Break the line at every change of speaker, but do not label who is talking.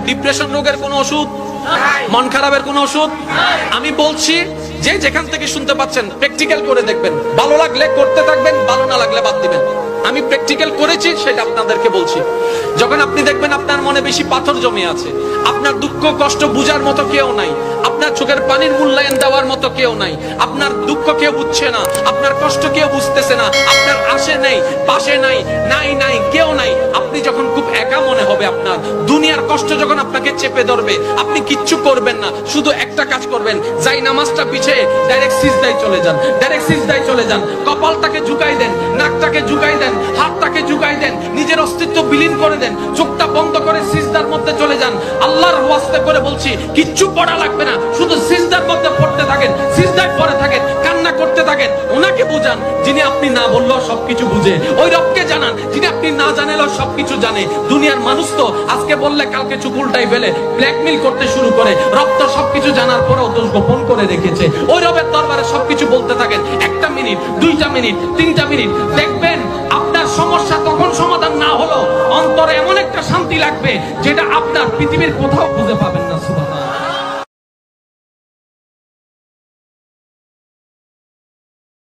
Depression রোগের কোনো ওষুধ, মন খারাপের কোনো ওষুধ। আমি বলছি যে যেখান থেকে শুনতে পাচ্ছেন প্র্যাকটিক্যাল করে দেখবেন, ভালো লাগলে করতে থাকবেন, ভালো না লাগলে বাদ দিবেন। আমি প্র্যাকটিক্যাল করেছি সেটা আপনাদেরকে বলছি। যখন আপনি দেখবেন আপনার মনে বেশি পাথর জমে আছে, আপনার দুঃখ কষ্ট বুঝার মতো কেউ নাই, আপনার চোখের পানির মূল্যায়ন দেওয়ার মতো কেউ নাই, আপনার দুঃখ কেউ বুঝছে না, আপনার কষ্ট কেউ বুঝতেছে না, আপনার আশে নেই পাশে নাই, নাই কেউ নাই, আপনি যখন খুব একা মনে হবে, আপনার দুনিয়ার কষ্ট যখন আপনাকে চেপে ধরবে, আপনি কিচ্ছু করবেন না, শুধু একটা কাজ করবেন, যাই নামাজটা পিছিয়ে ডাইরেক্ট সিজদায় চলে যান, ডাইরেক্ট সিজদায় চলে যান, কপালটাকে ঝুঁকাই দেন, নাকটাকে ঝুঁকাই দেন, হাতটাকে ঝুঁকাই দেন, নিজের অস্তিত্ব বিলীন করে দেন, চোখটা বন্ধ করে সিজদার মধ্যে চলে যান। আল্লাহর ওয়াস্তে করে বলছি, কিচ্ছু পড়া লাগবে না, শুধু সিজদার মধ্যে পড়তে থাকেন, সিজদায় পড়ে থাকেন, কান্না করতে থাকেন। ওনাকে বুঝান যিনি আপনি না বললেও সবকিছু বুঝে, ওই রবকে জানান যিনি আপনি না জানালেও সবকিছু জানে। দুনিয়ার মানুষ তো আজকে বললে কালকে চুপ উল্টাই ফেলে, ব্ল্যাকমেইল করতে শুরু করে। রব তো সবকিছু জানার পরেও দোষ গোপন করে রেখেছে। ওই রবের দরবারে সবকিছু বলতে থাকেন, 1টা মিনিট 2টা মিনিট 3টা মিনিট, দেখবেন আপনার সমস্যা তখন সমাধান না হলো অন্তরে এমন একটা শান্তি লাগবে যেটা আপনার পৃথিবীর কোথাও খুঁজে পাবেন না।